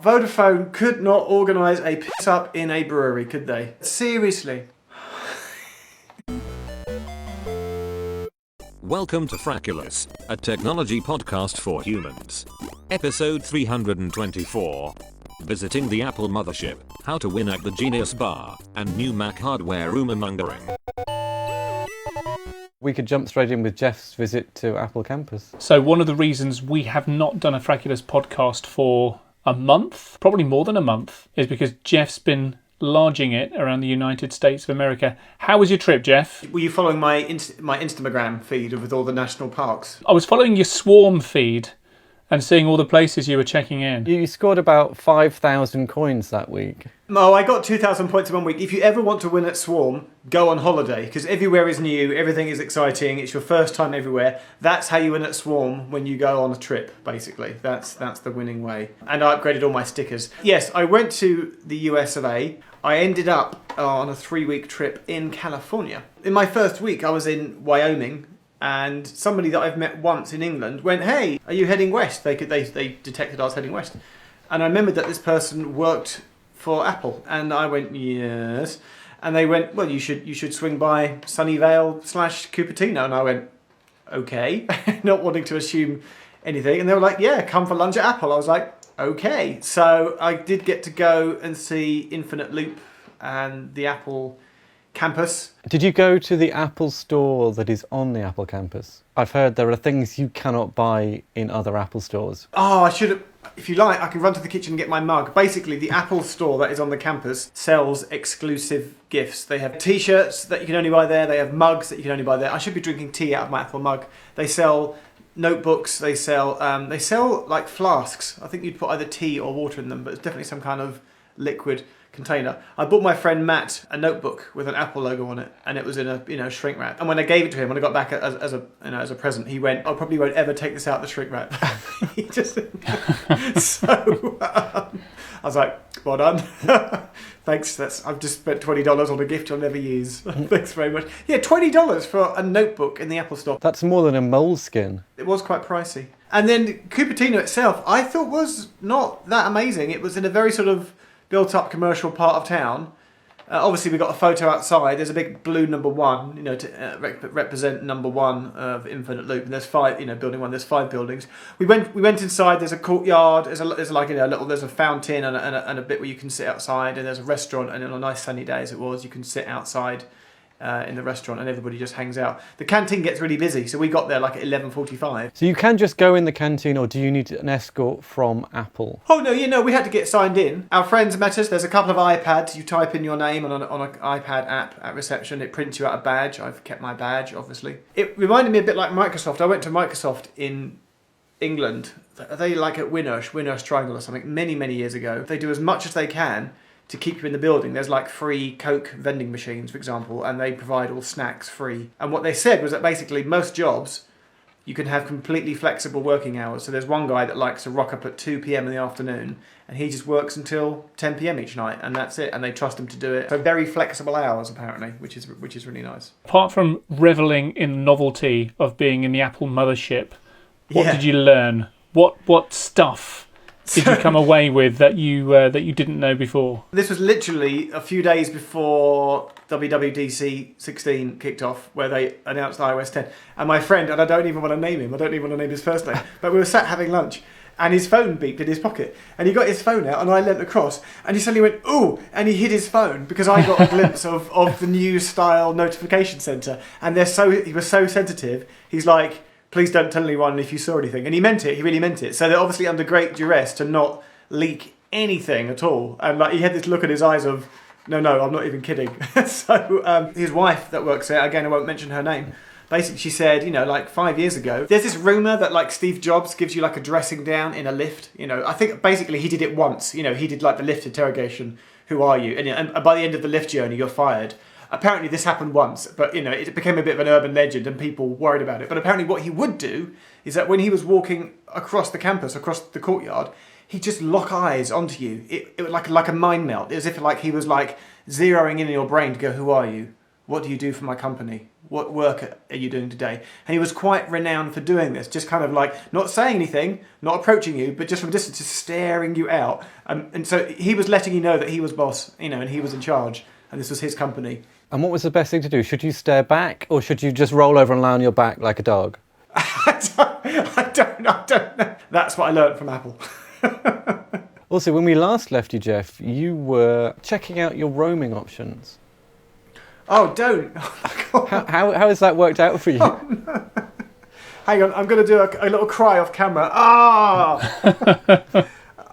Vodafone could not organise a piss up in a brewery, could they? Seriously. Welcome to Frackulous, a technology podcast for humans. Episode 324. Visiting the Apple mothership, how to win at the Genius Bar, and new Mac hardware rumour mongering. We could jump straight in with Jeff's visit to Apple campus. So one of the reasons we have not done a Frackulous podcast for a month, probably more than a month, is because Jeff's been lodging it around the United States of America. How was your trip, Jeff? Were you following my Instagram feed with all the national parks? I was following your Swarm feed and seeing all the places you were checking in. You scored about 5,000 coins that week. Oh, I got 2,000 points in 1 week. If you ever want to win at Swarm, go on holiday, because everywhere is new, everything is exciting, it's your first time everywhere. That's how you win at Swarm when you go on a trip, basically. That's the winning way. And I upgraded all my stickers. Yes, I went to the US of A. I ended up on a 3-week trip in California. In my first week, I was in Wyoming, and somebody that I've met once in England went, "Hey, are you heading west?" They detected I was heading west. And I remembered that this person worked for Apple, and I went, "Yes." And they went, "Well, you should swing by Sunnyvale / Cupertino." And I went, "Okay," not wanting to assume anything. And they were like, "Yeah, come for lunch at Apple." I was like, "Okay." So I did get to go and see Infinite Loop and the Apple campus. Did you go to the Apple store that is on the Apple campus? I've heard there are things you cannot buy in other Apple stores. Oh, I should have. If you like, I can run to the kitchen and get my mug. Basically, the Apple store that is on the campus sells exclusive gifts. They have t-shirts that you can only buy there. They have mugs that you can only buy there. I should be drinking tea out of my Apple mug. They sell notebooks. They sell like flasks. I think you'd put either tea or water in them, but it's definitely some kind of liquid container. I bought my friend Matt a notebook with an Apple logo on it, and it was in a shrink wrap. And when I gave it to him, when I got back as a present, he went, "I probably won't ever take this out of the shrink wrap." He just I was like, "Well done, thanks. I've just spent $20 on a gift I'll never use. Thanks very much." Yeah, $20 for a notebook in the Apple store. That's more than a moleskin. It was quite pricey. And then Cupertino itself, I thought was not that amazing. It was in a very sort of built-up commercial part of town. Obviously, we got a photo outside. There's a big blue number 1, to represent number 1 of Infinite Loop. And there's 5, building 1. There's 5 buildings. We went inside. There's a courtyard. There's a fountain and a bit where you can sit outside. And there's a restaurant. And on a nice sunny day as it was, you can sit outside in the restaurant, and everybody just hangs out. The canteen gets really busy, so we got there like at 11:45. So you can just go in the canteen, or do you need an escort from Apple? Oh no, we had to get signed in. Our friends met us. There's a couple of iPads. You type in your name on an iPad app at reception. It prints you out a badge. I've kept my badge, obviously. It reminded me a bit like Microsoft. I went to Microsoft in England. Are they like at Winnersh Triangle or something, many years ago. They do as much as they can to keep you in the building. There's like free Coke vending machines, for example, and they provide all snacks free. And what they said was that basically most jobs, you can have completely flexible working hours. So there's one guy that likes to rock up at 2 p.m. in the afternoon, and he just works until 10 p.m. each night, and that's it. And they trust him to do it. So very flexible hours, apparently, which is really nice. Apart from revelling in the novelty of being in the Apple mothership, what did you learn? What stuff did you come away with that you didn't know before? This was literally a few days before WWDC 16 kicked off, where they announced iOS 10. And my friend, and I don't even want to name him, I don't even want to name his first name, but we were sat having lunch, and his phone beeped in his pocket. And he got his phone out, and I leant across, and he suddenly went, "Ooh!" And he hid his phone, because I got a glimpse of the new style notification centre. And he was so sensitive, he's like, "Please don't tell anyone if you saw anything." And he meant it, he really meant it. So they're obviously under great duress to not leak anything at all. And like he had this look in his eyes of, no, I'm not even kidding. So his wife that works there, again, I won't mention her name, basically she said, like 5 years ago, there's this rumour that like Steve Jobs gives you like a dressing down in a lift. I think basically he did it once. He did like the lift interrogation, "Who are you?" And by the end of the lift journey, you're fired. Apparently this happened once, but it became a bit of an urban legend and people worried about it. But apparently what he would do is that when he was walking across the campus, across the courtyard, he'd just lock eyes onto you. It was like a mind melt. It was as if like he was like zeroing in your brain to go, "Who are you? what do you do for my company? What work are you doing today? And he was quite renowned for doing this, just kind of like not saying anything, not approaching you, but just from a distance, just staring you out. And so he was letting you know that he was boss, and he was in charge, and this was his company. And what was the best thing to do? Should you stare back, or should you just roll over and lie on your back like a dog? I don't know. That's what I learned from Apple. Also, when we last left you, Jeff, you were checking out your roaming options. Oh, don't. Oh, How has that worked out for you? oh, no. Hang on, I'm going to do a little cry off camera. Ah!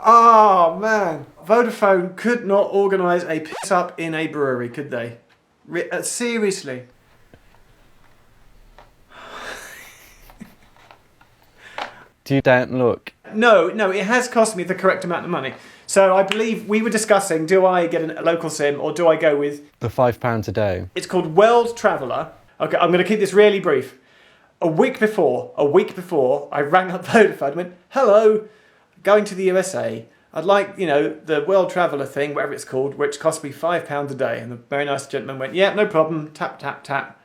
Oh, man. Vodafone could not organise a piss up in a brewery, could they? Seriously. Do you don't look? No, it has cost me the correct amount of money. So I believe we were discussing, do I get a local SIM or do I go with... The £5 a day. It's called World Traveller. Okay, I'm going to keep this really brief. A week before, I rang up Vodafone and went, hello, going to the USA. I'd like, the World Traveller thing, whatever it's called, which cost me £5 a day. And the very nice gentleman went, yeah, no problem, tap, tap, tap.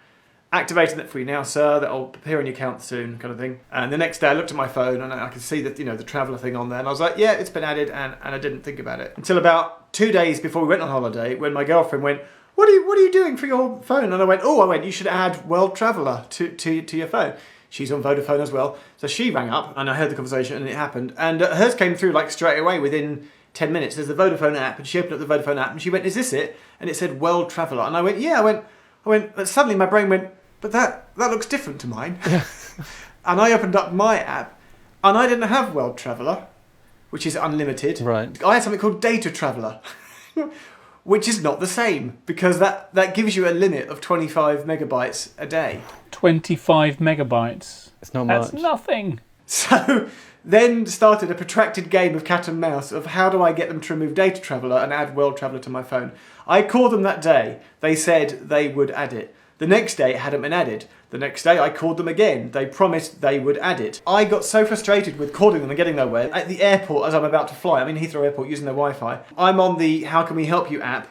Activating that for you now, sir, that'll appear on your account soon, kind of thing. And the next day I looked at my phone and I could see that, the Traveller thing on there. And I was like, yeah, it's been added, and I didn't think about it. Until about 2 days before we went on holiday, when my girlfriend went, what are you doing for your phone? And I went, you should add World Traveller to your phone. She's on Vodafone as well. So she rang up and I heard the conversation and it happened. And hers came through like straight away within 10 minutes. There's the Vodafone app, and she opened up the Vodafone app and she went, is this it? And it said World Traveller. And I went, yeah. I went, but suddenly my brain went, but that looks different to mine. And I opened up my app and I didn't have World Traveller, which is unlimited. Right. I had something called Data Traveller, which is not the same, because that gives you a limit of 25 megabytes a day. 25 megabytes. It's not much. That's nothing. So then started a protracted game of cat and mouse of how do I get them to remove Data Traveller and add World Traveller to my phone. I called them that day. They said they would add it. The next day it hadn't been added. The next day I called them again. They promised they would add it. I got so frustrated with calling them and getting nowhere. At the airport, as I'm about to fly, I'm in Heathrow Airport using their Wi-Fi. I'm on the How Can We Help You app,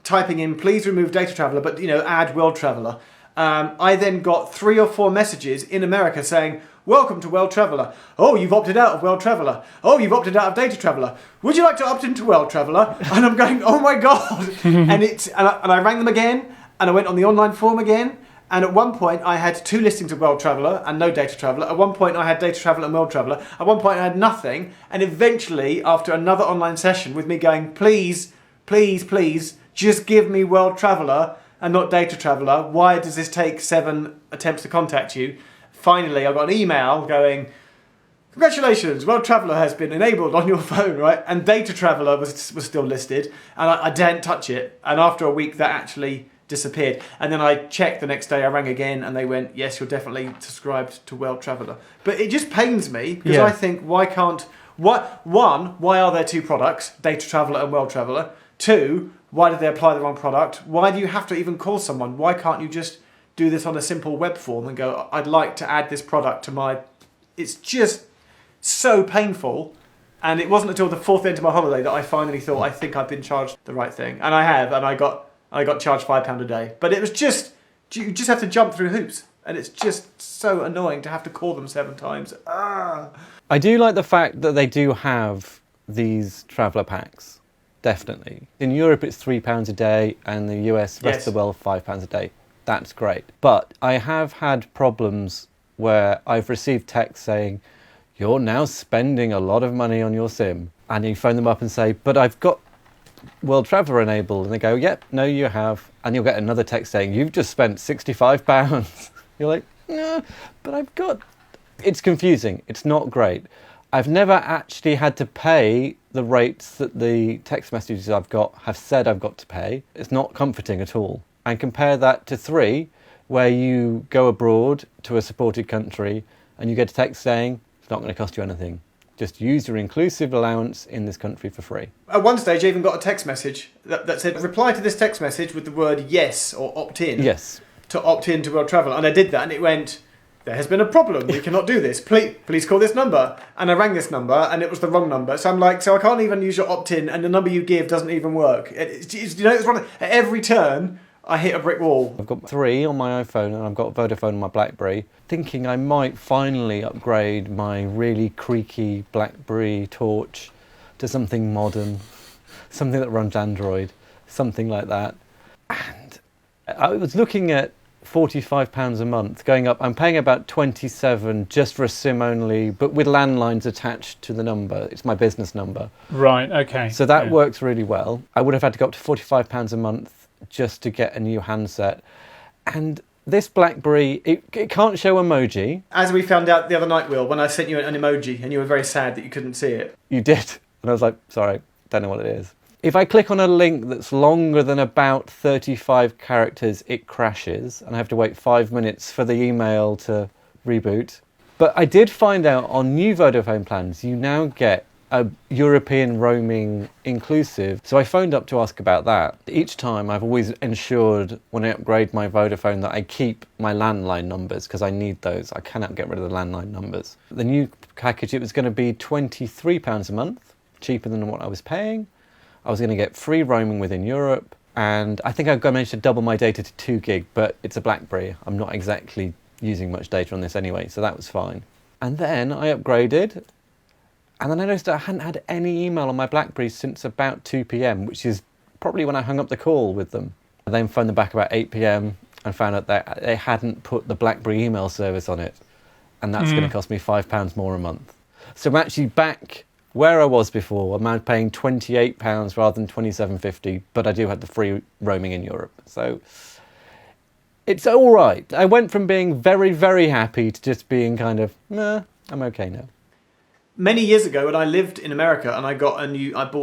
typing in, please remove Data Traveller, but add World Traveller. I then got 3 or 4 messages in America saying, welcome to World Traveller. Oh, you've opted out of World Traveller. Oh, you've opted out of Data Traveller. Would you like to opt into World Traveller? And I'm going, oh my God. and I rang them again. And I went on the online form again, and at one point I had 2 listings of World Traveller and no Data Traveller. At one point I had Data Traveller and World Traveller. At one point I had nothing, and eventually, after another online session with me going, please, please, please, just give me World Traveller and not Data Traveller. Why does this take 7 attempts to contact you? Finally, I got an email going, congratulations, World Traveller has been enabled on your phone, right? And Data Traveller was still listed, and I daren't touch it. And after a week, that actually disappeared. And then I checked the next day, I rang again and they went, yes, you're definitely subscribed to World Traveller. But it just pains me because I think, why are there 2 products, Data Traveller and World Traveller? 2, why did they apply the wrong product? Why do you have to even call someone? Why can't you just do this on a simple web form and go, I'd like to add this product to my... It's just so painful. And it wasn't until the 4th end of my holiday that I finally thought, I think I've been charged the right thing. And I have, and I got charged £5 a day. But it was just, you just have to jump through hoops. And it's just so annoying to have to call them 7 times. I do like the fact that they do have these traveller packs. Definitely. In Europe it's £3 a day, and the US, rest of the world, £5 a day. That's great. But I have had problems where I've received text saying, you're now spending a lot of money on your SIM. And you phone them up and say, but I've got World Traveller enabled, and they go, yep, no you have, and you'll get another text saying you've just spent £65. You're like, no, but I've got... It's confusing. It's not great. I've never actually had to pay the rates that the text messages I've got have said I've got to pay. It's not comforting at all. And compare that to 3, where you go abroad to a supported country and you get a text saying it's not going to cost you anything. Just use your inclusive allowance in this country for free. At one stage, I even got a text message that said, reply to this text message with the word yes or opt in. Yes. To opt in to World Travel. And I did that and it went, there has been a problem. We cannot do this. Please call this number. And I rang this number and it was the wrong number. So I'm like, so I can't even use your opt in and the number you give doesn't even work. It's one at every turn, I hit a brick wall. I've got 3 on my iPhone and I've got Vodafone on my BlackBerry, thinking I might finally upgrade my really creaky BlackBerry Torch to something modern, something that runs Android, something like that. And I was looking at £45 a month going up. I'm paying about 27 just for a SIM only, but with landlines attached to the number. It's my business number. Right, okay. So that works really well. I would have had to go up to £45 a month just to get a new handset. And this BlackBerry, it can't show emoji. As we found out the other night, Will, when I sent you an emoji and you were very sad that you couldn't see it. You did. And I was like, sorry, don't know what it is. If I click on a link that's longer than about 35 characters, it crashes and I have to wait 5 minutes for the email to reboot. But I did find out on new Vodafone plans, you now get a European roaming inclusive. So I phoned up to ask about that. Each time I've always ensured when I upgrade my Vodafone that I keep my landline numbers because I need those. I cannot get rid of the landline numbers. The new package, it was going to be £23 a month, cheaper than what I was paying. I was going to get free roaming within Europe, and I think I've managed to double my data to 2 gig, but it's a BlackBerry. I'm not exactly using much data on this anyway, so that was fine. And then I upgraded, and then I noticed I hadn't had any email on my BlackBerry since about 2 p.m, which is probably when I hung up the call with them. I then phoned them back about 8 p.m. and found out that they hadn't put the BlackBerry email service on it, and that's going to cost me £5 more a month. So I'm actually back where I was before. I'm now paying £28 rather than £27.50, but I do have the free roaming in Europe. So it's all right. I went from being very, very happy to just being kind of, nah, I'm okay now. Many years ago, when I lived in America and I bought a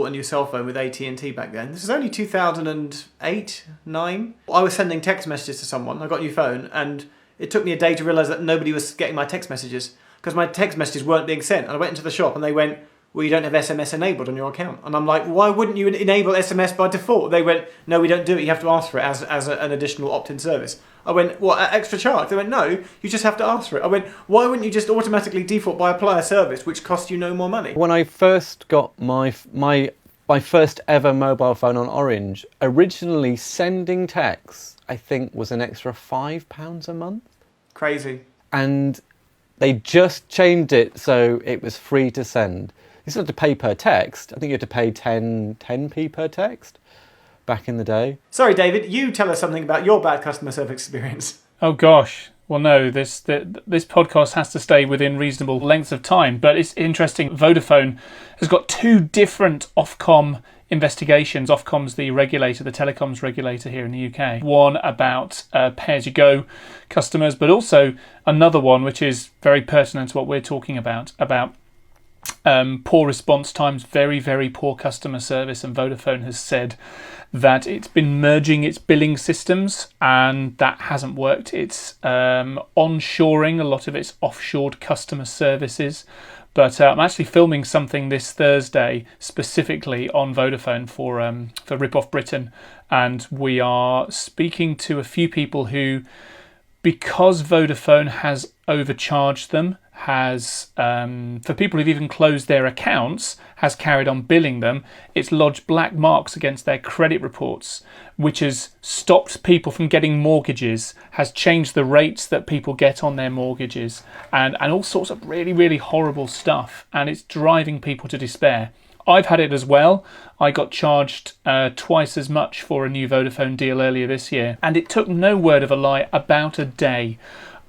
new cell phone with AT&T back then. This was only 2008, 9. I was sending text messages to someone. I got a new phone, and it took me a day to realise that nobody was getting my text messages because my text messages weren't being sent. And I went into the shop and they went, well, you don't have SMS enabled on your account. And I'm like, why wouldn't you enable SMS by default? They went, no, we don't do it. You have to ask for it as an additional opt-in service. I went, what, at extra charge? They went, no, you just have to ask for it. I went, why wouldn't you just automatically default by apply a service which costs you no more money? When I first got my first ever mobile phone on Orange, originally sending texts, I think, was an extra £5 a month. Crazy. And they just changed it so it was free to send. You still had to pay per text. I think you had to pay 10p per text back in the day. Sorry, David, you tell us something about your bad customer service experience. Oh gosh. Well, no, this podcast has to stay within reasonable lengths of time, but it's interesting. Vodafone has got 2 different Ofcom investigations. Ofcom's the regulator, the telecoms regulator here in the UK. One about pay-as-you-go customers, but also another one which is very pertinent to what we're talking about poor response times, very, very poor customer service, and Vodafone has said that it's been merging its billing systems and that hasn't worked. It's onshoring a lot of its offshored customer services. But I'm actually filming something this Thursday specifically on Vodafone for Rip Off Britain, and we are speaking to a few people who, because Vodafone has overcharged them, has for people who've even closed their accounts, has carried on billing them. It's lodged black marks against their credit reports, which has stopped people from getting mortgages, has changed the rates that people get on their mortgages, and all sorts of really, really horrible stuff. And it's driving people to despair. I've had it as well. I got charged twice as much for a new Vodafone deal earlier this year, and it took no word of a lie about a day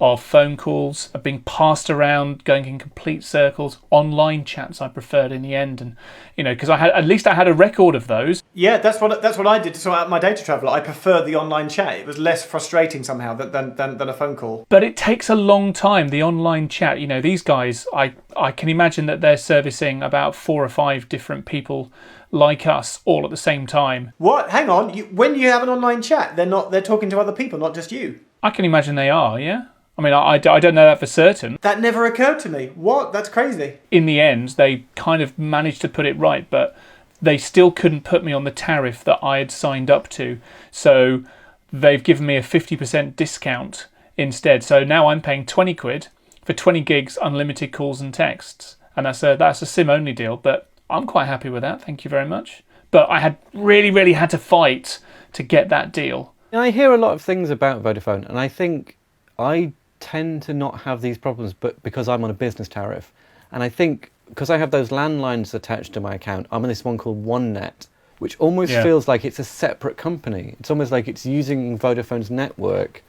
of phone calls, of being passed around, going in complete circles. Online chats I preferred in the end, and because I had a record of those. Yeah, that's what I did to sort out my data traveller. I preferred the online chat. It was less frustrating somehow than a phone call. But it takes a long time, the online chat. These guys, I can imagine that they're servicing about 4 or 5 different people like us all at the same time. What? Hang on. When you have an online chat, they're talking to other people, not just you. I can imagine they are, yeah. I mean, I don't know that for certain. That never occurred to me. What? That's crazy. In the end, they kind of managed to put it right, but they still couldn't put me on the tariff that I had signed up to. So they've given me a 50% discount instead. So now I'm paying 20 quid for 20 gigs, unlimited calls and texts. And that's a SIM-only deal, but I'm quite happy with that. Thank you very much. But I had really, really had to fight to get that deal. I hear a lot of things about Vodafone, and I think I tend to not have these problems, but because I'm on a business tariff. And I think because I have those landlines attached to my account, I'm on this one called OneNet, which almost feels like it's a separate company. It's almost like it's using Vodafone's network,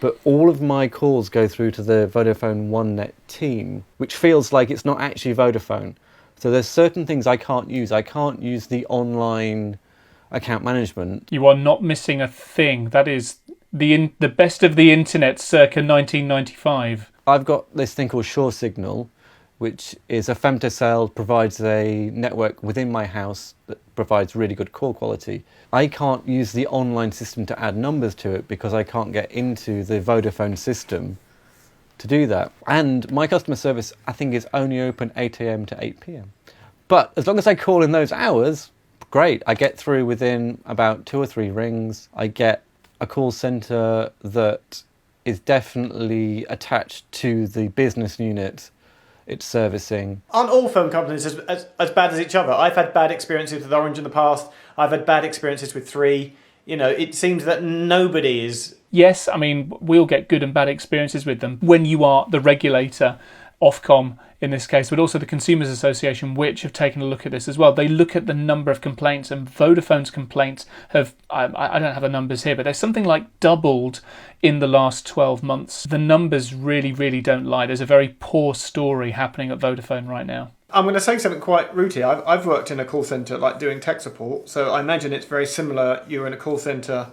but all of my calls go through to the Vodafone OneNet team, which feels like it's not actually Vodafone. So there's certain things I can't use. I can't use the online account management. You are not missing a thing. That is the best of the internet circa 1995. I've got this thing called Sure Signal, which is a femtocell, provides a network within my house that provides really good call quality. I can't use the online system to add numbers to it because I can't get into the Vodafone system to do that. And my customer service, I think, is only open 8 a.m. to 8 p.m. But as long as I call in those hours, great. I get through within about 2 or 3 rings. I get a call centre that is definitely attached to the business unit it's servicing. Aren't all phone companies as bad as each other? I've had bad experiences with Orange in the past. I've had bad experiences with Three. You know, it seems that nobody is... Yes, I mean, we'll get good and bad experiences with them when you are the regulator, Ofcom in this case, but also the Consumers Association, which have taken a look at this as well. They look at the number of complaints, and Vodafone's complaints have, I don't have the numbers here, but there's something like doubled in the last 12 months. The numbers really, really don't lie. There's a very poor story happening at Vodafone right now. I'm going to say something quite rude here. I've worked in a call centre, like doing tech support, so I imagine it's very similar. You're in a call centre,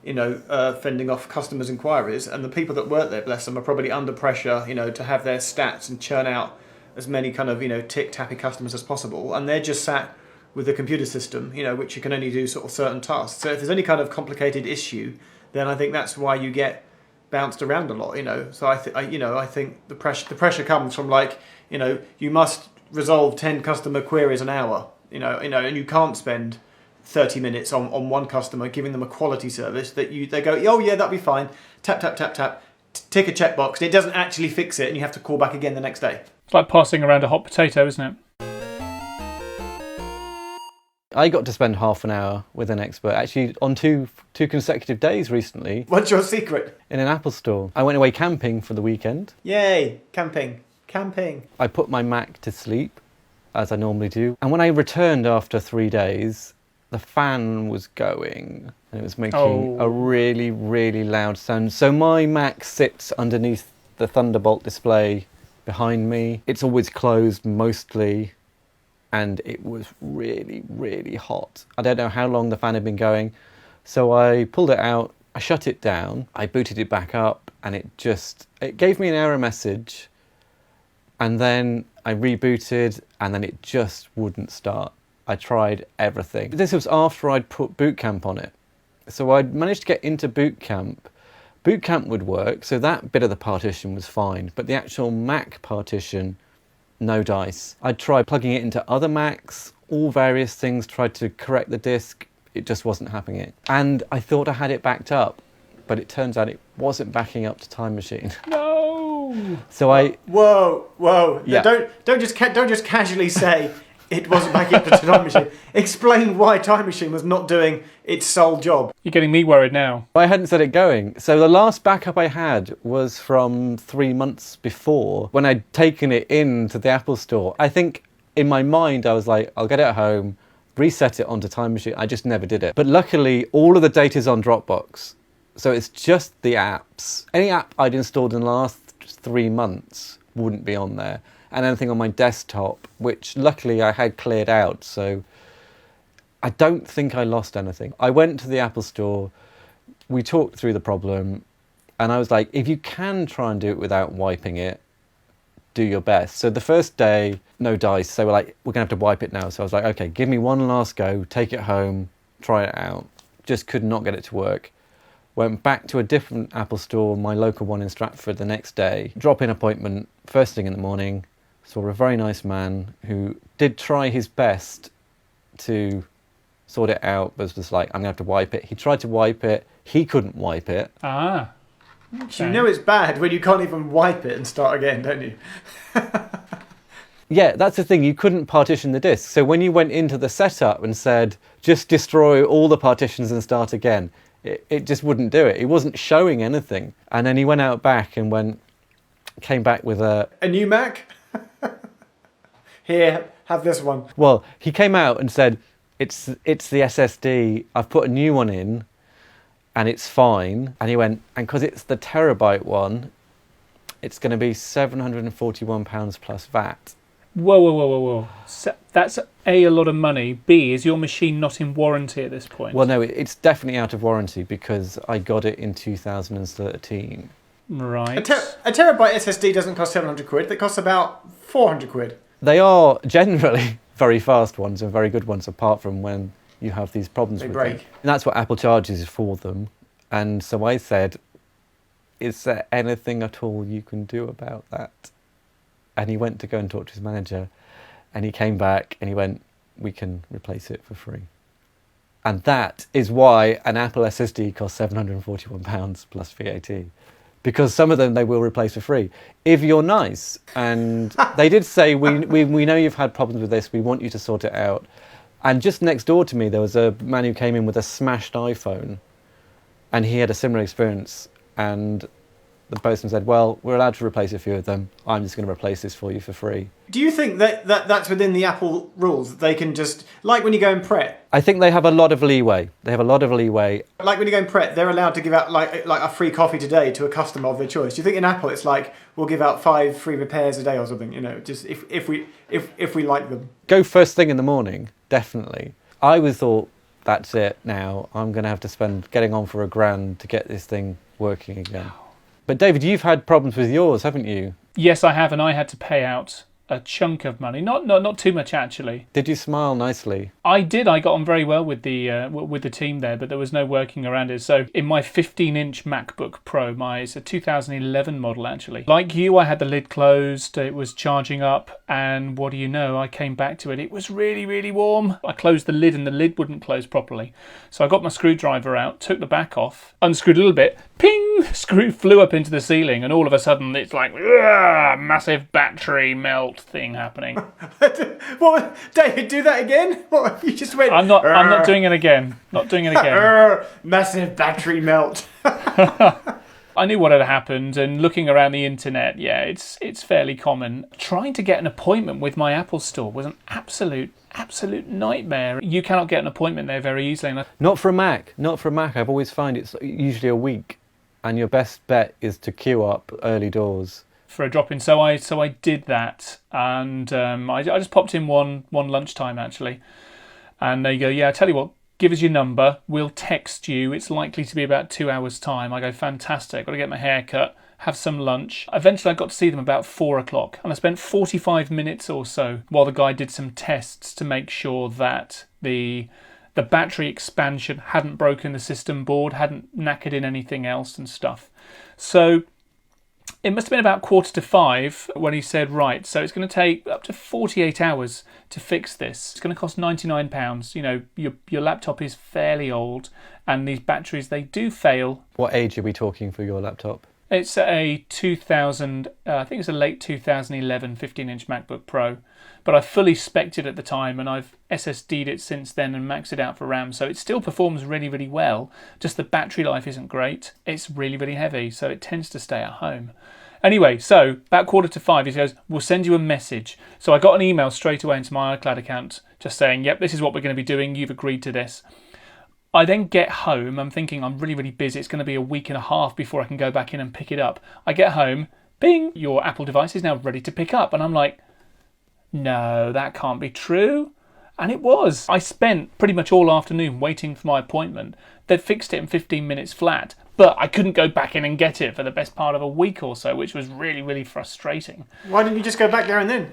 you know, fending off customers' inquiries, and the people that work there, bless them, are probably under pressure, you know, to have their stats and churn out as many kind of, you know, tick-tappy customers as possible, and they're just sat with a computer system, you know, which you can only do sort of certain tasks. So if there's any kind of complicated issue, then I think that's why you get bounced around a lot, you know. So I think the pressure comes from, like, you know, you must resolve 10 customer queries an hour, you know, and you can't spend 30 minutes on one customer giving them a quality service that they go, oh yeah, that'll be fine, tap tap tap tap, tick a checkbox, and it doesn't actually fix it, and you have to call back again the next day. It's like passing around a hot potato, isn't it? I got to spend half an hour with an expert, actually on two consecutive days recently. What's your secret? In an Apple store. I went away camping for the weekend. Yay, camping. I put my Mac to sleep, as I normally do. And when I returned after 3 days, the fan was going and it was making a really, really loud sound. So my Mac sits underneath the Thunderbolt display behind me. It's always closed mostly, and it was really, really hot. I don't know how long the fan had been going. So I pulled it out, I shut it down, I booted it back up, and it gave me an error message. And then I rebooted, and then it just wouldn't start. I tried everything. This was after I'd put Boot Camp on it. So I'd managed to get into Boot Camp. Boot Camp would work, so that bit of the partition was fine. But the actual Mac partition, no dice. I'd tried plugging it into other Macs, all various things, tried to correct the disk. It just wasn't happening. And I thought I had it backed up, but it turns out it wasn't backing up to Time Machine. No! So Whoa! Yeah. Don't just casually say it wasn't backing up to Time Machine. Explain why Time Machine was not doing its sole job. You're getting me worried now. I hadn't set it going. So the last backup I had was from 3 months before, when I'd taken it into the Apple Store. I think in my mind I was like, I'll get it at home, reset it onto Time Machine. I just never did it. But luckily all of the data's on Dropbox. So it's just the apps. Any app I'd installed in the last 3 months wouldn't be on there, and anything on my desktop, which luckily I had cleared out, so I don't think I lost anything. I went to the Apple Store, we talked through the problem, and I was like, if you can try and do it without wiping it, do your best. So the first day, no dice, they were like, we're gonna have to wipe it now. So I was like, okay, give me one last go, take it home, try it out. Just could not get it to work. Went back to a different Apple Store, my local one in Stratford, the next day. Drop-in appointment, first thing in the morning. Saw a very nice man who did try his best to sort it out, but was just like, I'm going to have to wipe it. He tried to wipe it. He couldn't wipe it. Ah. Okay. You know it's bad when you can't even wipe it and start again, don't you? Yeah, that's the thing. You couldn't partition the disk. So when you went into the setup and said, just destroy all the partitions and start again, It just wouldn't do it. It wasn't showing anything. And then he went out back and came back with a new Mac. Here, have this one. Well, he came out and said, it's the SSD. I've put a new one in, and it's fine. And he went, and because it's the terabyte one, it's going to be £741 plus VAT. Whoa. So that's A lot of money. B, is your machine not in warranty at this point? Well, no, it's definitely out of warranty because I got it in 2013. Right. A terabyte SSD doesn't cost 700 quid. It costs about 400 quid. They are generally very fast ones and very good ones, apart from when you have these problems with break. them. And that's what Apple charges for them. And so I said, is there anything at all you can do about that? And he went to go and talk to his manager, and he came back and he went, we can replace it for free. And that is why an Apple SSD costs £741 plus VAT. Because some of them they will replace for free if you're nice. And they did say, we know you've had problems with this, we want you to sort it out. And just next door to me there was a man who came in with a smashed iPhone, and he had a similar experience, and the postman said, well, we're allowed to replace a few of them, I'm just going to replace this for you for free. Do you think that's within the Apple rules? They can just, like when you go in Pret. I think they have a lot of leeway. Like when you go in Pret, they're allowed to give out like a free coffee today to a customer of their choice. Do you think in Apple it's like, we'll give out 5 free repairs a day or something, just if we like them? Go first thing in the morning, definitely. I always thought, that's it now, I'm going to have to spend getting on for £1,000 to get this thing working again. But David, you've had problems with yours, haven't you? Yes, I have, and I had to pay out a chunk of money. Not too much, actually. Did you smile nicely? I did. I got on very well with the team there, but there was no working around it. So in my 15-inch MacBook Pro, it's a 2011 model, actually. Like you, I had the lid closed. It was charging up, and what do you know? I came back to it. It was really, really warm. I closed the lid, and the lid wouldn't close properly. So I got my screwdriver out, took the back off, unscrewed a little bit, ping! Screw flew up into the ceiling, and all of a sudden it's like, massive battery melt thing happening. What, David? Do that again? What, you just went. I'm not doing it again. Not doing it again. Massive battery melt. I knew what had happened, and looking around the internet, yeah, it's fairly common. Trying to get an appointment with my Apple store was an absolute nightmare. You cannot get an appointment there very easily. Not for a Mac. I've always found it's usually a week, and your best bet is to queue up early doors for a drop-in. So I did that, and I just popped in one lunchtime, actually. And they go, yeah, I tell you what, give us your number, we'll text you. It's likely to be about 2 hours' time. I go, fantastic, got to get my hair cut, have some lunch. Eventually I got to see them about 4 o'clock, and I spent 45 minutes or so while the guy did some tests to make sure that the battery expansion hadn't broken the system board, hadn't knackered in anything else and stuff. So it must have been about 4:45 when he said, right, so it's going to take up to 48 hours to fix this. It's going to cost £99. Your laptop is fairly old, and these batteries, they do fail. What age are we talking for your laptop? It's a 2000, I think it's a late 2011 15-inch MacBook Pro. But I fully spec'd it at the time, and I've SSD'd it since then and maxed it out for RAM. So it still performs really, really well. Just the battery life isn't great. It's really, really heavy, so it tends to stay at home. Anyway, so about 4:45, he goes, we'll send you a message. So I got an email straight away into my iCloud account just saying, yep, this is what we're going to be doing. You've agreed to this. I then get home. I'm thinking I'm really, really busy. It's going to be a week and a half before I can go back in and pick it up. I get home, bing, your Apple device is now ready to pick up. And I'm like, no, that can't be true. And it was. I spent pretty much all afternoon waiting for my appointment. They'd fixed it in 15 minutes flat, but I couldn't go back in and get it for the best part of a week or so, which was really, really frustrating. Why didn't you just go back there and then?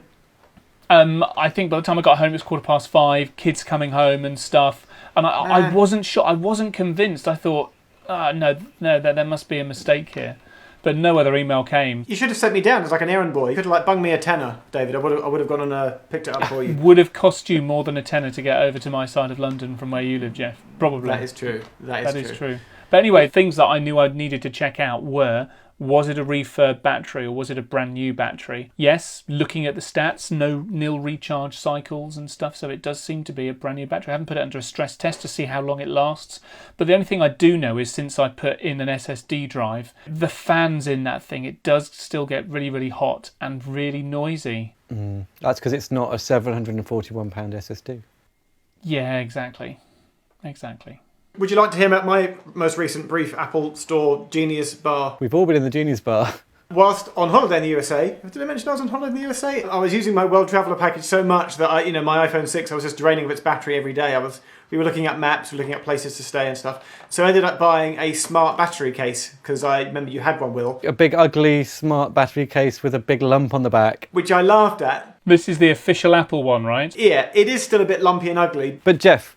I think by the time I got home, it was 5:15, kids coming home and stuff. And I wasn't sure. I wasn't convinced. I thought, no, there must be a mistake here. But no other email came. You should have sent me down as like an errand boy. You could have bunged me a tenner, David. I would have gone and picked it up for you. Would have cost you more than a tenner to get over to my side of London from where you live, Jeff. Probably. That is true. That is true. But anyway, things that I knew I needed to check out were, was it a refurb battery or was it a brand new battery? Yes, looking at the stats, no nil recharge cycles and stuff, so it does seem to be a brand new battery. I haven't put it under a stress test to see how long it lasts, but the only thing I do know is since I put in an SSD drive, the fans in that thing, it does still get really, really hot and really noisy. That's because it's not a £741 SSD. Yeah, exactly. Would you like to hear about my most recent brief Apple Store Genius Bar? We've all been in the Genius Bar. Whilst on holiday in the USA, did I mention I was on holiday in the USA? I was using my World Traveller package so much that my iPhone 6, I was just draining of its battery every day. We were looking at maps, we were looking at places to stay and stuff. So I ended up buying a smart battery case, because I remember you had one, Will. A big, ugly, smart battery case with a big lump on the back. Which I laughed at. This is the official Apple one, right? Yeah, it is still a bit lumpy and ugly. But Jeff,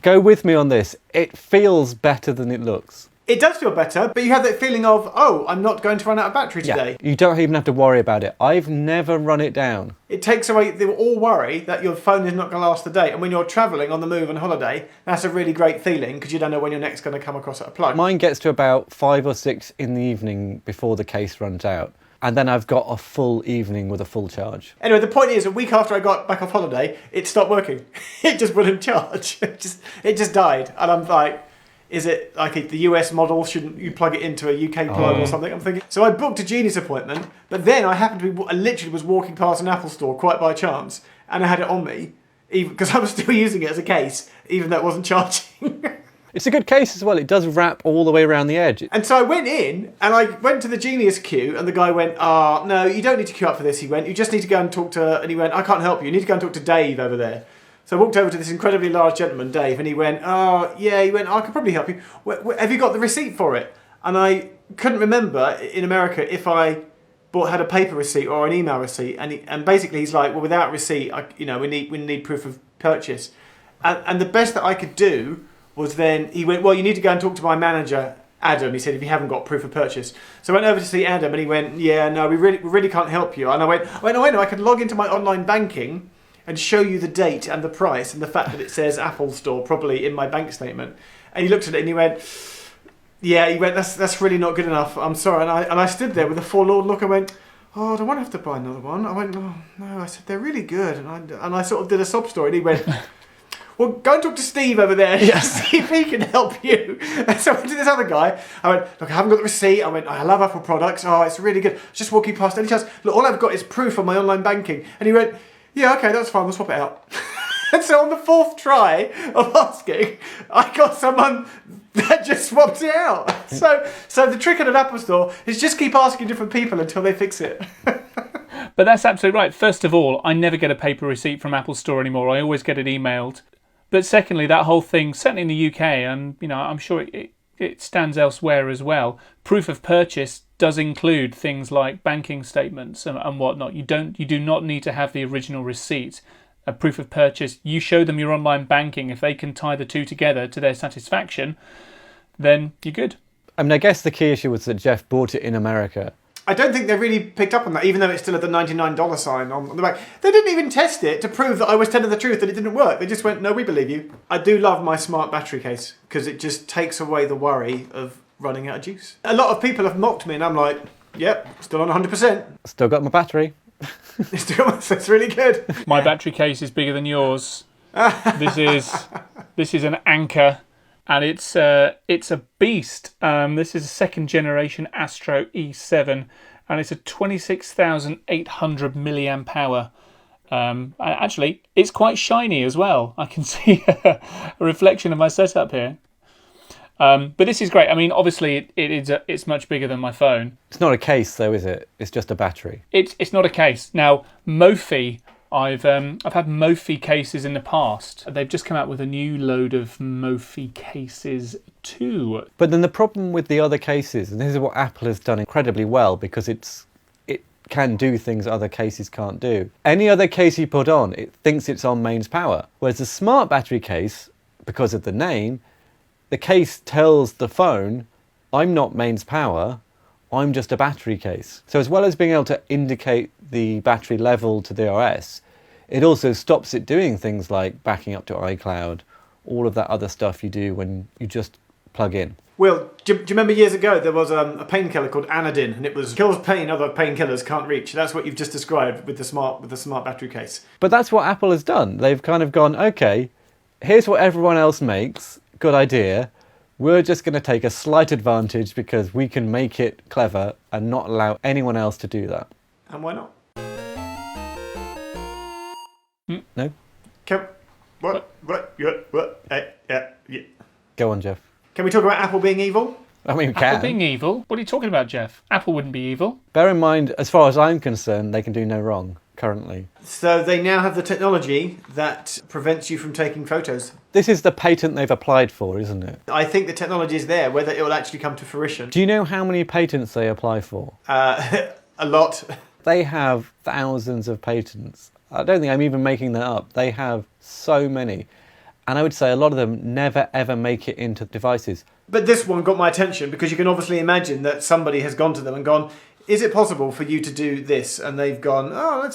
go with me on this. It feels better than it looks. It does feel better, but you have that feeling of, oh, I'm not going to run out of battery today. You don't even have to worry about it. I've never run it down. It takes away the all worry that your phone is not going to last the day. And when you're travelling on the move on holiday, that's a really great feeling because you don't know when you're next going to come across a plug. Mine gets to about 5 or 6 in the evening before the case runs out. And then I've got a full evening with a full charge. Anyway, the point is, a week after I got back off holiday, it stopped working. It just wouldn't charge. It just died. And I'm like, is it like the US model? Shouldn't you plug it into a UK plug or something? I'm thinking. So I booked a Genius appointment, but then I happened to be, I literally was walking past an Apple store quite by chance, and I had it on me, even because I was still using it as a case, even though it wasn't charging. It's a good case as well. It does wrap all the way around the edge. And so I went in, and I went to the Genius queue, and the guy went, no, you don't need to queue up for this. He went, you just need to go and talk to, and he went, I can't help you. You need to go and talk to Dave over there. So I walked over to this incredibly large gentleman, Dave, and he went, I could probably help you. Have you got the receipt for it? And I couldn't remember in America if I had a paper receipt or an email receipt. And basically he's like, well, without receipt, we need proof of purchase. And the best that I could do was then, he went, well, you need to go and talk to my manager, Adam. He said, if you haven't got proof of purchase. So I went over to see Adam, and he went, yeah, no, we really can't help you. And I went, no, I could log into my online banking and show you the date and the price and the fact that it says Apple Store probably in my bank statement. And he looked at it and he went, that's really not good enough. I'm sorry. And I stood there with a forlorn look. I went, oh, do I have to buy another one? I went, oh, no. I said, they're really good. And I sort of did a sob story. And he went, well, go and talk to Steve over there and see if he can help you. And so I went to this other guy. I went, look, I haven't got the receipt. I went, I love Apple products. Oh, it's really good. Just walking past any chance. Look, all I've got is proof on my online banking. And he went, yeah, okay, that's fine. We'll swap it out. And so on the 4th try of asking, I got someone that just swapped it out. So the trick at an Apple store is just keep asking different people until they fix it. But that's absolutely right. First of all, I never get a paper receipt from Apple Store anymore. I always get it emailed. But secondly, that whole thing, certainly in the UK, and I'm sure it stands elsewhere as well, proof of purchase does include things like banking statements and whatnot. You do not need to have the original receipt. A proof of purchase, you show them your online banking. If they can tie the two together to their satisfaction, then you're good. I mean, I guess the key issue was that Jeff bought it in America. I don't think they really picked up on that, even though it's still at the $99 sign on the back. They didn't even test it to prove that I was telling the truth, that it didn't work. They just went, no, we believe you. I do love my smart battery case because it just takes away the worry of running out of juice. A lot of people have mocked me and I'm like, yep, still on 100%. Still got my battery. It's really good. My battery case is bigger than yours. This is an Anker. And it's a beast. This is a 2nd generation Astro E7, and it's a 26,800 milliamp hour. Actually, it's quite shiny as well. I can see a reflection of my setup here. But this is great. I mean, obviously, it's much bigger than my phone. It's not a case, though, is it? It's just a battery. It's not a case. Now, Mophie. I've had Mophie cases in the past. They've just come out with a new load of Mophie cases too. But then the problem with the other cases, and this is what Apple has done incredibly well, because it can do things other cases can't do. Any other case you put on, it thinks it's on mains power. Whereas the smart battery case, because of the name, the case tells the phone, I'm not mains power, I'm just a battery case. So as well as being able to indicate the battery level to the OS, it also stops it doing things like backing up to iCloud, all of that other stuff you do when you just plug in. Will, do you remember years ago there was a painkiller called Anodin, and it was kills pain other painkillers can't reach. That's what you've just described with the smart battery case. But that's what Apple has done. They've kind of gone, okay, here's what everyone else makes. Good idea. We're just going to take a slight advantage because we can make it clever and not allow anyone else to do that. And why not? No? What? Yeah. Go on, Jeff. Can we talk about Apple being evil? I mean, we Apple can. being evil? What are you talking about, Jeff? Apple wouldn't be evil. Bear in mind, as far as I'm concerned, they can do no wrong currently. So they now have the technology that prevents you from taking photos. This is the patent they've applied for, isn't it? I think the technology is there. Whether it will actually come to fruition. Do you know how many patents they apply for? A lot. They have thousands of patents. I don't think I'm even making that up. They have so many. And I would say a lot of them never ever make it into devices. But this one got my attention because you can obviously imagine that somebody has gone to them and gone, is it possible for you to do this? And they've gone, oh,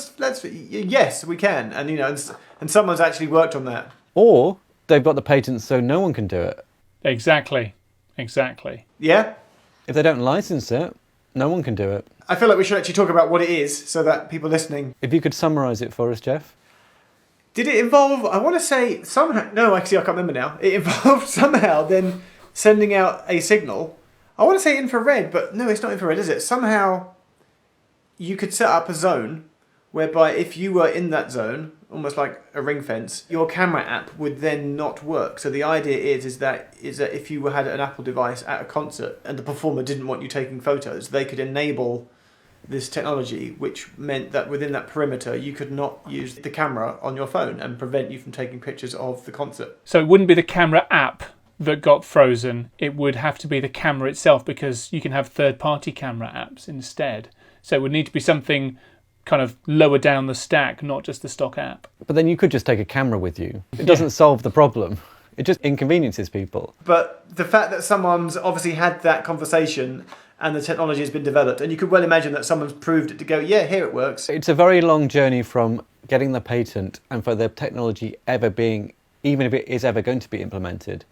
yes, we can. And, you know, and someone's actually worked on that. Or they've got the patents so no one can do it. Exactly. Yeah? If they don't license it, no one can do it. I feel like we should actually talk about what it is so that people listening... If you could summarise it for us, Jeff. Did it involve, I want to say, somehow... No, actually, I can't remember now. It involved somehow then sending out a signal. I want to say infrared, but no, it's not infrared, is it? Somehow you could set up a zone whereby if you were in that zone, almost like a ring fence, your camera app would then not work. So the idea is that if you had an Apple device at a concert and the performer didn't want you taking photos, they could enable this technology, which meant that within that perimeter you could not use the camera on your phone and prevent you from taking pictures of the concert. So it wouldn't be the camera app that got frozen. It would have to be the camera itself, because you can have third-party camera apps instead. So it would need to be something kind of lower down the stack, not just the stock app. But then you could just take a camera with you. It doesn't solve the problem. It just inconveniences people. But the fact that someone's obviously had that conversation and the technology has been developed, and you could well imagine that someone's proved it to go, yeah, here it works. It's a very long journey from getting the patent and for the technology ever being, even if it is ever going to be implemented.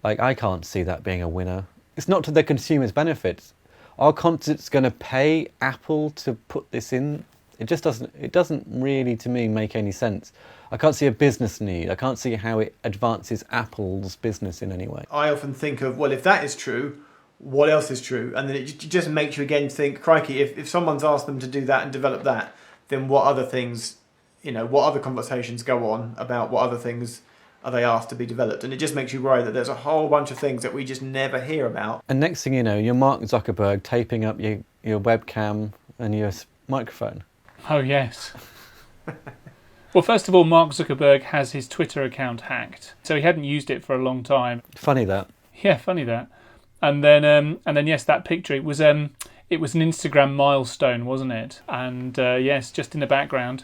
Like, I can't see that being a winner. It's not to the consumer's benefit. Are concerts going to pay Apple to put this in? It doesn't really, to me, make any sense. I can't see a business need. I can't see how it advances Apple's business in any way. I often think of, well, if that is true, what else is true? And then it just makes you again think, crikey, if someone's asked them to do that and develop that, then what other things, what other conversations go on about what other things are they asked to be developed? And it just makes you worry that there's a whole bunch of things that we just never hear about. And next thing you know, you're Mark Zuckerberg taping up your webcam and your microphone. Oh, yes. Well, first of all, Mark Zuckerberg has his Twitter account hacked. So he hadn't used it for a long time. Funny that. Yeah, funny that. And then yes, that picture, it was an Instagram milestone, wasn't it? And yes, just in the background,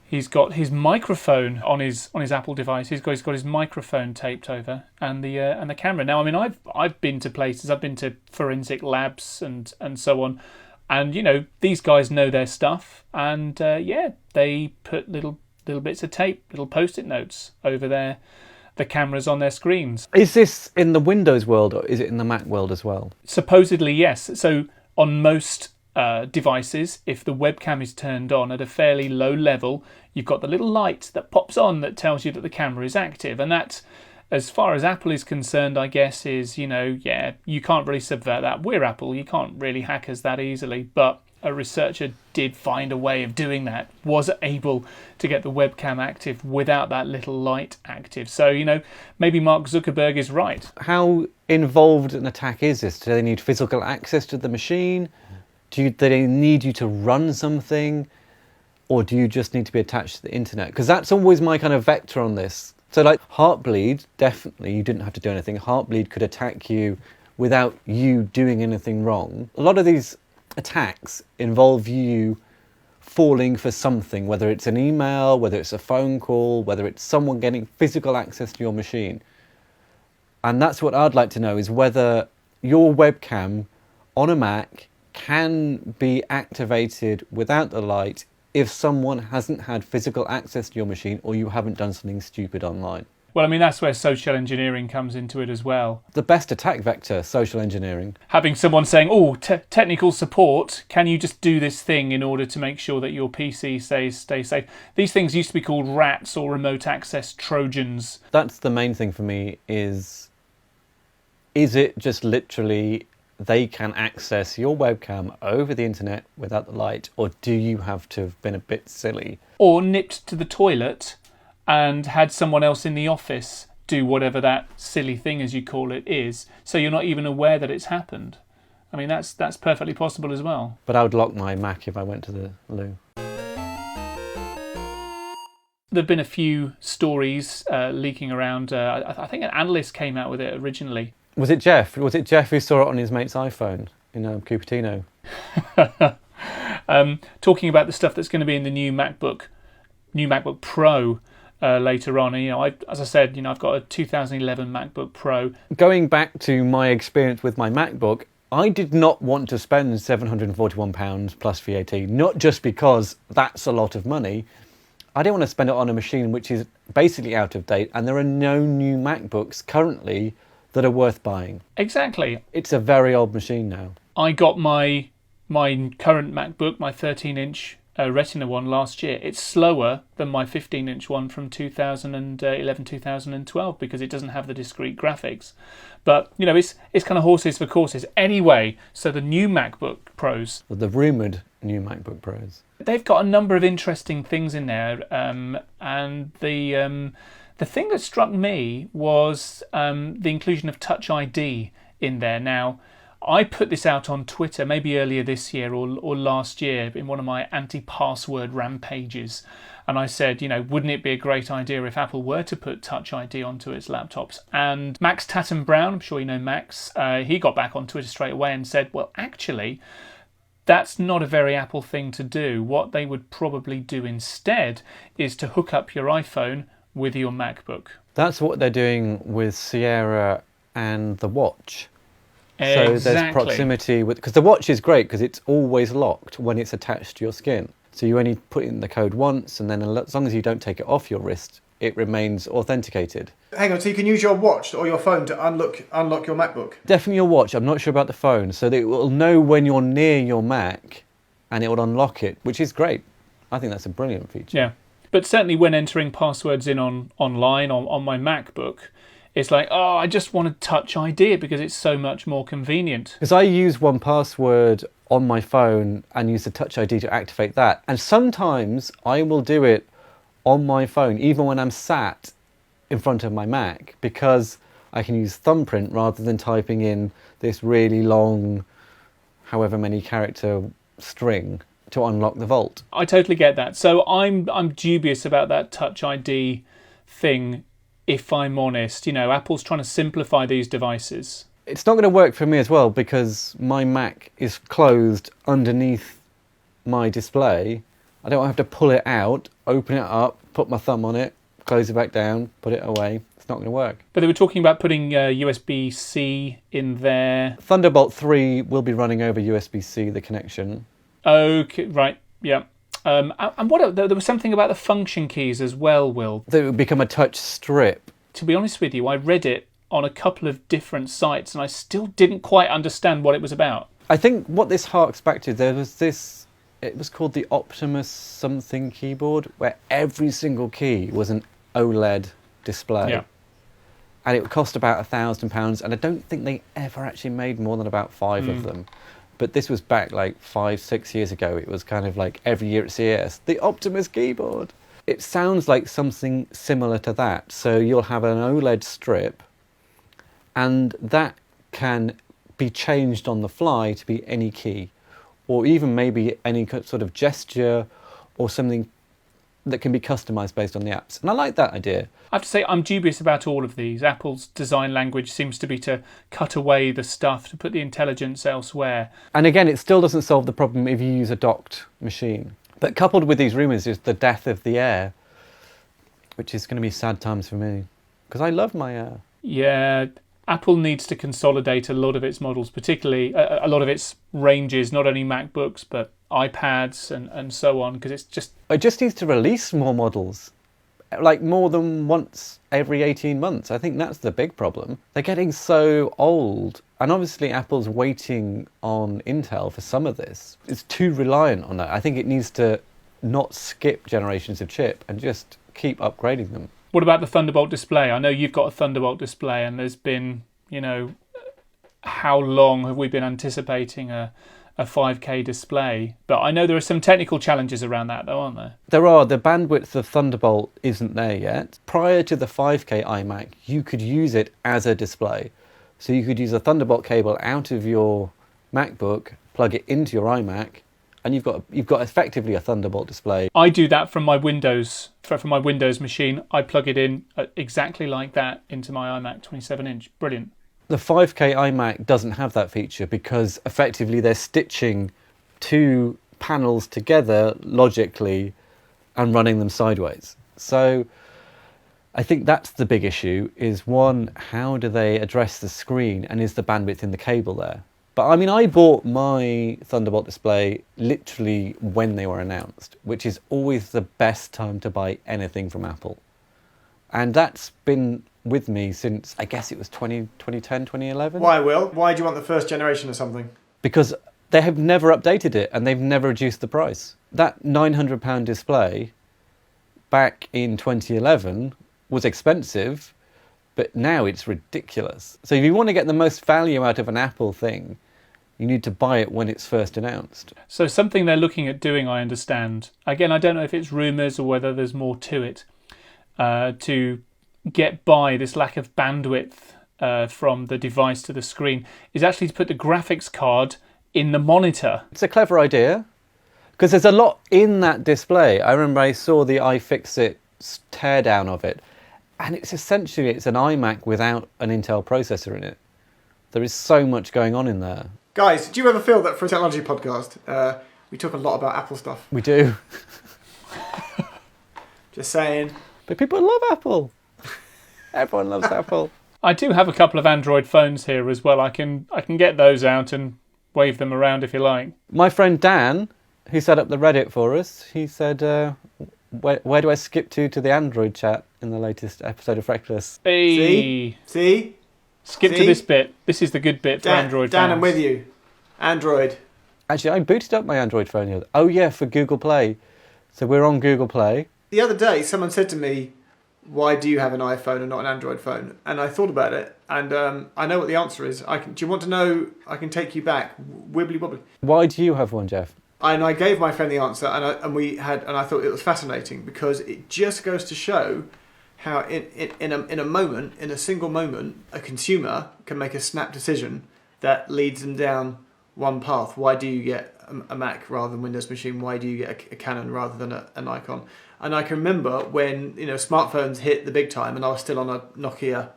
he's got his microphone on his Apple device. He's got his microphone taped over, and the camera. Now, I mean, I've been to places, I've been to forensic labs and so on, and these guys know their stuff, and they put little bits of tape, little post-it notes over the cameras on their screens. Is this in the Windows world or is it in the Mac world as well? Supposedly, yes. So on most devices, if the webcam is turned on at a fairly low level, you've got the little light that pops on that tells you that the camera is active. And that, as far as Apple is concerned, I guess is, you can't really subvert that. We're Apple, you can't really hack us that easily. But a researcher did find a way of doing that, was able to get the webcam active without that little light active. So, maybe Mark Zuckerberg is right. How involved an attack is this? Do they need physical access to the machine? Do they need you to run something? Or do you just need to be attached to the internet? Because that's always my kind of vector on this. So like Heartbleed, definitely you didn't have to do anything. Heartbleed could attack you without you doing anything wrong. A lot of these attacks involve you falling for something, whether it's an email, whether it's a phone call, whether it's someone getting physical access to your machine. And that's what I'd like to know, is whether your webcam on a Mac can be activated without the light if someone hasn't had physical access to your machine or you haven't done something stupid online. Well, I mean, that's where social engineering comes into it as well. The best attack vector, social engineering. Having someone saying, oh, technical support, can you just do this thing in order to make sure that your PC stays safe? These things used to be called rats or remote access Trojans. That's the main thing for me is it just literally they can access your webcam over the internet without the light, or do you have to have been a bit silly? Or nipped to the toilet and had someone else in the office do whatever that silly thing, as you call it, is, so you're not even aware that it's happened. I mean, that's perfectly possible as well. But I would lock my Mac if I went to the loo. There have been a few stories leaking around. I think an analyst came out with it originally. Was it Jeff? Was it Jeff who saw it on his mate's iPhone in Cupertino? Talking about the stuff that's going to be in the new MacBook Pro later on. And, as I said, I've got a 2011 MacBook Pro. Going back to my experience with my MacBook, I did not want to spend £741 plus VAT, not just because that's a lot of money. I didn't want to spend it on a machine which is basically out of date, and there are no new MacBooks currently that are worth buying. Exactly. It's a very old machine now. I got my current MacBook, my 13-inch Retina one last year. It's slower than my 15-inch one from 2011-2012 because it doesn't have the discrete graphics. But, it's kind of horses for courses. Anyway, so the new MacBook Pros... The rumoured new MacBook Pros. They've got a number of interesting things in there. And the thing that struck me was the inclusion of Touch ID in there. Now, I put this out on Twitter maybe earlier this year or last year in one of my anti-password rampages. And I said, wouldn't it be a great idea if Apple were to put Touch ID onto its laptops? And Max Tatum Brown, I'm sure you know Max, he got back on Twitter straight away and said, well, actually, that's not a very Apple thing to do. What they would probably do instead is to hook up your iPhone with your MacBook. That's what they're doing with Sierra and the watch. Exactly. So there's proximity with, because the watch is great because it's always locked when it's attached to your skin. So you only put in the code once, and then as long as you don't take it off your wrist, it remains authenticated. Hang on, so you can use your watch or your phone to unlock your MacBook? Definitely your watch. I'm not sure about the phone. So that it will know when you're near your Mac, and it will unlock it, which is great. I think that's a brilliant feature. Yeah, but certainly when entering passwords in online on my MacBook, it's like, I just want to Touch ID it because it's so much more convenient. Because I use 1Password on my phone and use the Touch ID to activate that. And sometimes I will do it on my phone, even when I'm sat in front of my Mac, because I can use thumbprint rather than typing in this really long, however many character string to unlock the vault. I totally get that. So I'm dubious about that Touch ID thing. If I'm honest, Apple's trying to simplify these devices. It's not going to work for me as well because my Mac is closed underneath my display. I don't have to pull it out, open it up, put my thumb on it, close it back down, put it away. It's not going to work. But they were talking about putting USB-C in there. Thunderbolt 3 will be running over USB-C, the connection. Okay, right, yeah. And what there was something about the function keys as well, Will. That it would become a touch strip. To be honest with you, I read it on a couple of different sites and I still didn't quite understand what it was about. I think what this harks back to, there was this, it was called the Optimus something keyboard, where every single key was an OLED display. Yeah. And it would cost about £1,000, and I don't think they ever actually made more than about 5 of them. But this was back like 5-6 years ago. It was kind of like every year at CES, the Optimus keyboard. It sounds like something similar to that. So you'll have an OLED strip, and that can be changed on the fly to be any key, or even maybe any sort of gesture or something that can be customized based on the apps. And I like that idea. I have to say, I'm dubious about all of these. Apple's design language seems to be to cut away the stuff, to put the intelligence elsewhere. And again, it still doesn't solve the problem if you use a docked machine. But coupled with these rumours is the death of the Air, which is going to be sad times for me, because I love my Air. Yeah, Apple needs to consolidate a lot of its models, particularly a lot of its ranges, not only MacBooks, but iPads and so on, because it's just... It just needs to release more models. like more than once every 18 months. I think that's the big problem. They're getting so old. And obviously Apple's waiting on Intel for some of this. It's too reliant on that. I think it needs to not skip generations of chip and just keep upgrading them. What about the Thunderbolt display? I know you've got a Thunderbolt display, and there's been, how long have we been anticipating a 5K display? But I know there are some technical challenges around that, though, aren't there? There are. The bandwidth of Thunderbolt isn't there yet. Prior to the 5K iMac, you could use it as a display. So you could use a Thunderbolt cable out of your MacBook, plug it into your iMac, and you've got effectively a Thunderbolt display. I do that from my Windows machine. I plug it in exactly like that into my iMac 27-inch. Brilliant. The 5K iMac doesn't have that feature because effectively they're stitching two panels together logically and running them sideways. So I think that's the big issue, is one, how do they address the screen, and is the bandwidth in the cable there? But I mean, I bought my Thunderbolt display literally when they were announced, which is always the best time to buy anything from Apple. And that's been with me since, I guess it was 2010, 2011. Why, Will? Why do you want the first generation of something? Because they have never updated it and they've never reduced the price. That £900 display back in 2011 was expensive, but now it's ridiculous. So if you want to get the most value out of an Apple thing, you need to buy it when it's first announced. So something they're looking at doing, I understand. Again, I don't know if it's rumours or whether there's more to it, to get by this lack of bandwidth from the device to the screen, is actually to put the graphics card in the monitor. It's a clever idea, because there's a lot in that display. I remember I saw the iFixit teardown of it, and it's an iMac without an Intel processor in it. There is so much going on in there. Guys, do you ever feel that for a technology podcast, we talk a lot about Apple stuff? We do. Just saying. But people love Apple. Everyone loves Apple. I do have a couple of Android phones here as well. I can get those out and wave them around if you like. My friend Dan, who set up the Reddit for us, he said, where do I skip to the Android chat in the latest episode of Frackulous? Hey. See? Skip to this bit. This is the good bit for Android Dan, fans. I'm with you. Android. Actually, I booted up my Android phone here. Oh yeah, for Google Play. So we're on Google Play. The other day, someone said to me, why do you have an iPhone and not an Android phone? And I thought about it, and I know what the answer is. Do you want to know? I can take you back. Wibbly wobbly. Why do you have one, Jeff? And I gave my friend the answer, and I thought it was fascinating, because it just goes to show how in a single moment, a consumer can make a snap decision that leads them down one path. Why do you get a Mac rather than Windows machine? Why do you get a Canon rather than a Nikon? And I can remember when smartphones hit the big time, and I was still on a Nokia,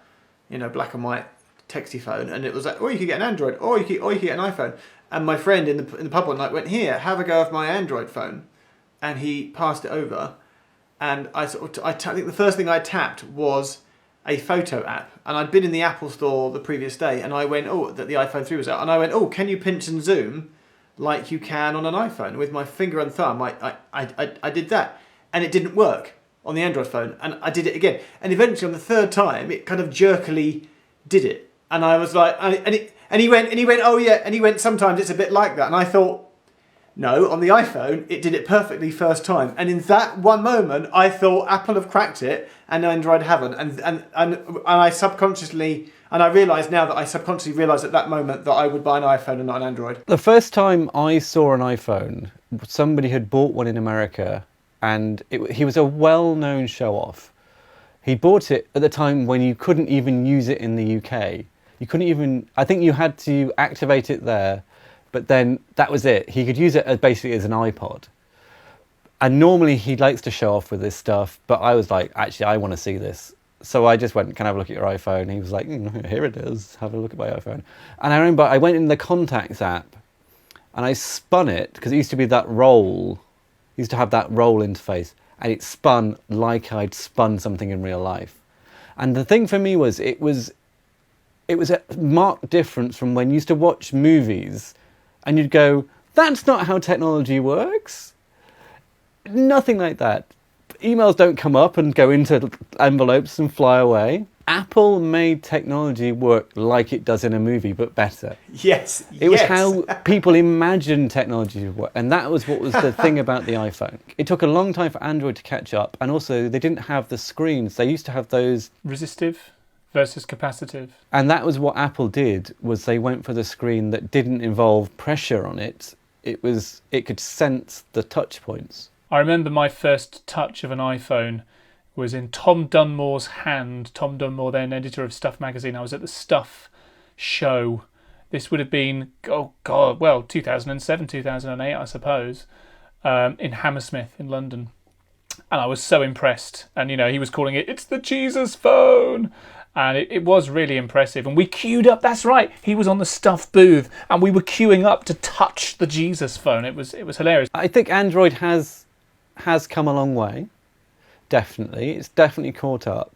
black and white texty phone, and it was like, you could get an Android, or you could get an iPhone. And my friend in the pub one night went, here, have a go of my Android phone, and he passed it over. And I think the first thing I tapped was a photo app, and I'd been in the Apple store the previous day, and I went, that the iPhone 3 was out, and I went, can you pinch and zoom like you can on an iPhone? With my finger and thumb, I did that, and it didn't work on the Android phone, and I did it again, and eventually on the third time, it kind of jerkily did it, and I was like, and he went, sometimes it's a bit like that, and I thought, no, on the iPhone, it did it perfectly first time. And in that one moment, I thought Apple have cracked it and Android haven't. And I subconsciously, and I realise now that I subconsciously realised at that moment that I would buy an iPhone and not an Android. The first time I saw an iPhone, somebody had bought one in America, and he was a well-known show-off. He bought it at the time when you couldn't even use it in the UK. You couldn't even, I think you had to activate it there. But then that was it. He could use it basically as an iPod. And normally he likes to show off with this stuff, but I was like, actually, I want to see this. So I just went, can I have a look at your iPhone? He was like, here it is. Have a look at my iPhone. And I remember I went in the Contacts app and I spun it, because it used to be that roll. It used to have that roll interface, and it spun like I'd spun something in real life. And the thing for me was, it was a marked difference from when you used to watch movies and you'd go, that's not how technology works. Nothing like that. emails don't come up and go into envelopes and fly away. Apple made technology work like it does in a movie, but better. Yes. It was how people imagined technology to work. And that was what was the thing about the iPhone. It took a long time for Android to catch up. And also, they didn't have the screens. They used to have those... Resistive versus capacitive. And that was what Apple did, was they went for the screen that didn't involve pressure on it. It could sense the touch points. I remember my first touch of an iPhone was in Tom Dunmore's hand. Tom Dunmore, then editor of Stuff magazine. I was at the Stuff show. This would have been, 2007, 2008, I suppose, in Hammersmith in London. And I was so impressed. And, he was calling it's the Jesus phone. And it was really impressive. And we queued up, that's right, he was on the Stuff booth. And we were queuing up to touch the Jesus phone. It was hilarious. I think Android has come a long way. Definitely. It's definitely caught up.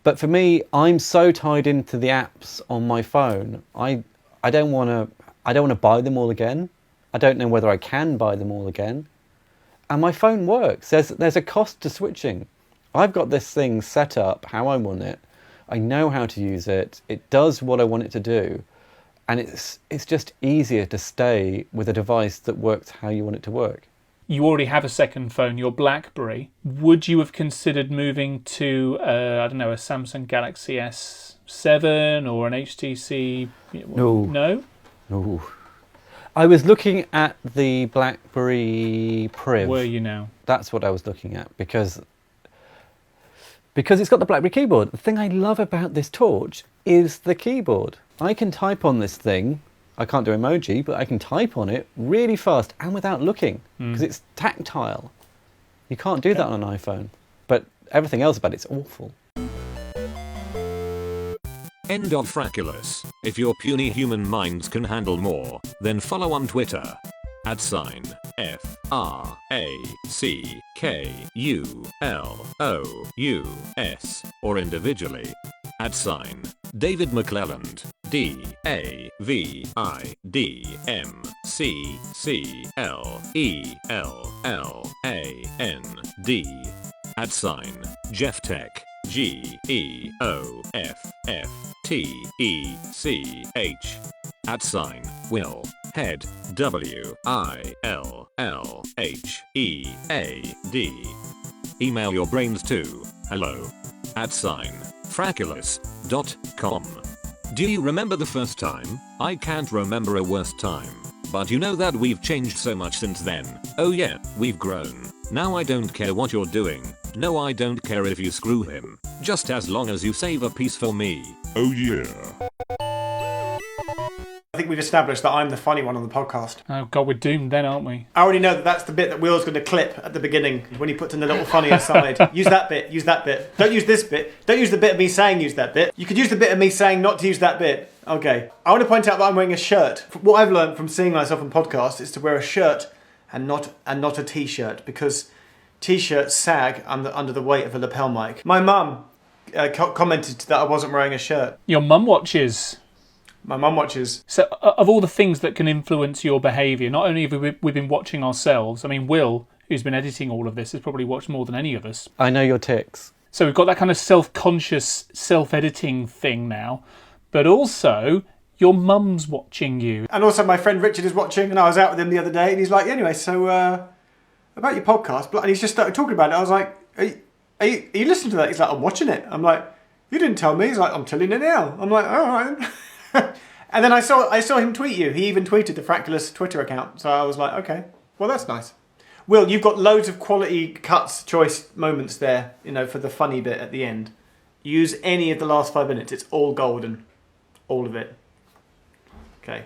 But for me, I'm so tied into the apps on my phone. I don't want to buy them all again. I don't know whether I can buy them all again. And my phone works. There's a cost to switching. I've got this thing set up how I want it. I know how to use it. It does what I want it to do. And it's just easier to stay with a device that works how you want it to work. You already have a second phone, your BlackBerry. Would you have considered moving to, a Samsung Galaxy S7 or an HTC? No? No. I was looking at the BlackBerry Priv. Were you now? That's what I was looking at because it's got the BlackBerry keyboard. The thing I love about this Torch is the keyboard. I can type on this thing. I can't do emoji, but I can type on it really fast and without looking because it's tactile. You can't do that on an iPhone. But everything else about it's awful. End of Frackulous. If your puny human minds can handle more, then follow on Twitter. @FRACKULOUS or individually. @David McClelland. DAVIDMCCLELLAND. Jeff Tech. GEOFFTECH. @Will Head. WILLHEAD. Email your brains to hello@frackulous.com. Do you remember the first time? I can't remember a worse time. But you know that we've changed so much since then. Oh yeah, we've grown. Now I don't care what you're doing. No, I don't care if you screw him. Just as long as you save a piece for me. Oh yeah. I think we've established that I'm the funny one on the podcast. Oh God, we're doomed then, aren't we? I already know that that's the bit that Will's going to clip at the beginning when he puts in the little funny aside. Use that bit, use that bit. Don't use this bit. Don't use the bit of me saying use that bit. You could use the bit of me saying not to use that bit. Okay. I want to point out that I'm wearing a shirt. What I've learned from seeing myself on podcasts is to wear a shirt and not a t-shirt because t-shirts sag under the weight of a lapel mic. My mum commented that I wasn't wearing a shirt. Your mum watches. My mum watches. So, of all the things that can influence your behaviour, not only have we been watching ourselves, I mean, Will, who's been editing all of this, has probably watched more than any of us. I know your tics. So we've got that kind of self-conscious, self-editing thing now, but also your mum's watching you. And also my friend Richard is watching, and I was out with him the other day, and he's like, anyway, so about your podcast, and he's just started talking about it. I was like, are you listening to that? He's like, I'm watching it. I'm like, you didn't tell me. He's like, I'm telling you now. I'm like, all right. And then I saw him tweet you. He even tweeted the Frackulous Twitter account. So I was like, okay, well, that's nice. Will, you've got loads of quality cuts, choice moments there, for the funny bit at the end. Use any of the last 5 minutes. It's all golden. All of it. Okay.